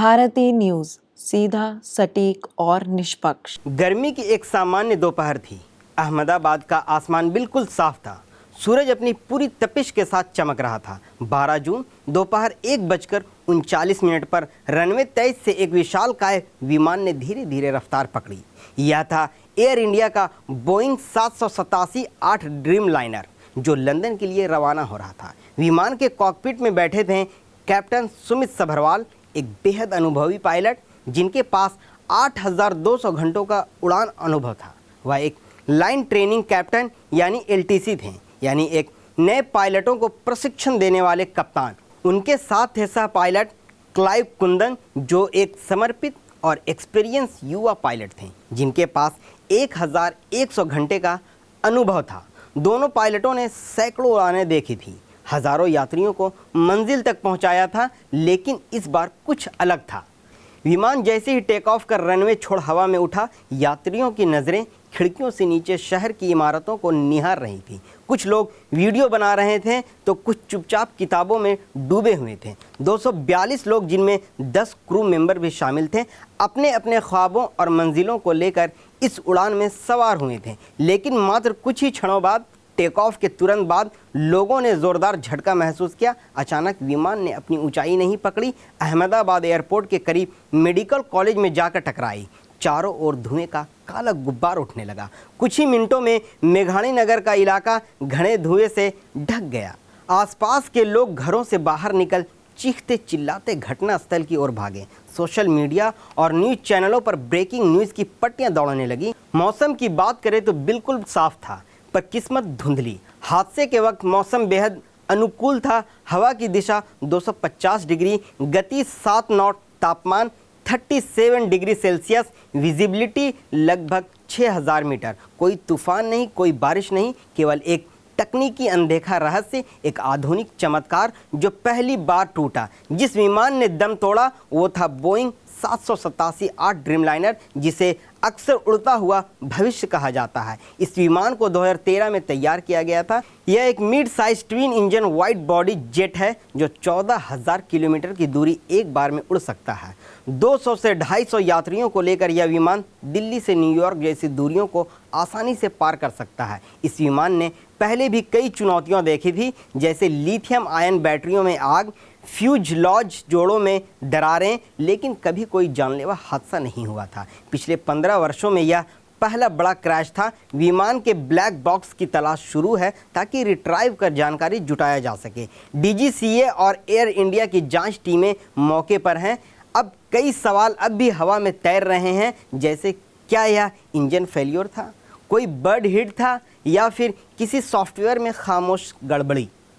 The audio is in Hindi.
भारतीय न्यूज़, सीधा, सटीक और निष्पक्ष। गर्मी की एक सामान्य दोपहर थी। अहमदाबाद का आसमान बिल्कुल साफ था। सूरज अपनी पूरी तपिश के साथ चमक रहा था। 12 जून दोपहर 1:39 पर रनवे 23 से एक विशालकाय विमान ने धीरे धीरे रफ्तार पकड़ी। यह था एयर इंडिया का बोइंग 787-8 ड्रीम लाइनर, जो लंदन के लिए रवाना हो रहा था। विमान के कॉकपिट में बैठे थे कैप्टन सुमित सभरवाल, एक बेहद अनुभवी पायलट जिनके पास 8,200 घंटों का उड़ान अनुभव था। वह एक लाइन ट्रेनिंग कैप्टन यानी LTC थे, यानी एक नए पायलटों को प्रशिक्षण देने वाले कप्तान। उनके साथ थे सह पायलट क्लाइव कुंदन, जो एक समर्पित और एक्सपीरियंस युवा पायलट थे जिनके पास 1,100 घंटे का अनुभव था। दोनों पायलटों ने सैकड़ों उड़ानें देखी थी, हजारों यात्रियों को मंजिल तक पहुंचाया था, लेकिन इस बार कुछ अलग था। विमान जैसे ही टेक ऑफ कर रनवे छोड़ हवा में उठा, यात्रियों की नज़रें खिड़कियों से नीचे शहर की इमारतों को निहार रही थी। कुछ लोग वीडियो बना रहे थे तो कुछ चुपचाप किताबों में डूबे हुए थे। 242 लोग, जिनमें 10 क्रू मेंबर भी शामिल थे, अपने अपने ख्वाबों और मंजिलों को लेकर इस उड़ान में सवार हुए थे। लेकिन मात्र कुछ ही क्षणों बाद, टेक ऑफ के तुरंत बाद, लोगों ने ज़ोरदार झटका महसूस किया। अचानक विमान ने अपनी ऊंचाई नहीं पकड़ी, अहमदाबाद एयरपोर्ट के करीब मेडिकल कॉलेज में जाकर टकराई। चारों ओर धुएं का काला गुब्बार उठने लगा। कुछ ही मिनटों में मेघाणी नगर का इलाका घने धुएं से ढक गया। आसपास के लोग घरों से बाहर निकल चीखते चिल्लाते घटनास्थल की ओर भागे। सोशल मीडिया और न्यूज़ चैनलों पर ब्रेकिंग न्यूज़ की पट्टियां दौड़ने लगी। मौसम की बात करें तो बिल्कुल साफ था, पर किस्मत धुंधली। हादसे के वक्त मौसम बेहद अनुकूल था। हवा की दिशा 250 डिग्री, गति 7 नॉट, तापमान 37 डिग्री सेल्सियस, विजिबिलिटी लगभग 6,000 मीटर। कोई तूफान नहीं, कोई बारिश नहीं, केवल एक तकनीकी अनदेखा रहस्य, एक आधुनिक चमत्कार जो पहली बार टूटा। जिस विमान ने दम तोड़ा वो था बोइंग 787-8 ड्रीमलाइनर, जिसे अक्सर उड़ता हुआ भविष्य कहा जाता है। इस विमान को 2013 में तैयार किया गया था। यह एक mid size twin engine wide body jet है जो 14,000 किलोमीटर की दूरी एक बार में उड़ सकता है। 200 से 250 यात्रियों को लेकर यह विमान दिल्ली से न्यूयॉर्क जैसी दूरियों को आसानी से पार कर सकता है। इस विमान ने पहले भी कई चुनौतियां देखी थी, जैसे लिथियम आयन बैटरियों में आग, फ्यूजलॉज जोड़ों में दरारें, लेकिन कभी कोई जानलेवा हादसा नहीं हुआ था। पिछले 15 वर्षों में यह पहला बड़ा क्रैश था। विमान के ब्लैक बॉक्स की तलाश शुरू है ताकि रिट्राइव कर जानकारी जुटाया जा सके। DGCA और एयर इंडिया की जांच टीमें मौके पर हैं। अब कई सवाल अब भी हवा में तैर रहे हैं, जैसे क्या यह इंजन फेल्योर था, कोई बर्ड हिट था, या फिर किसी सॉफ्टवेयर में खामोश गड़बड़ी।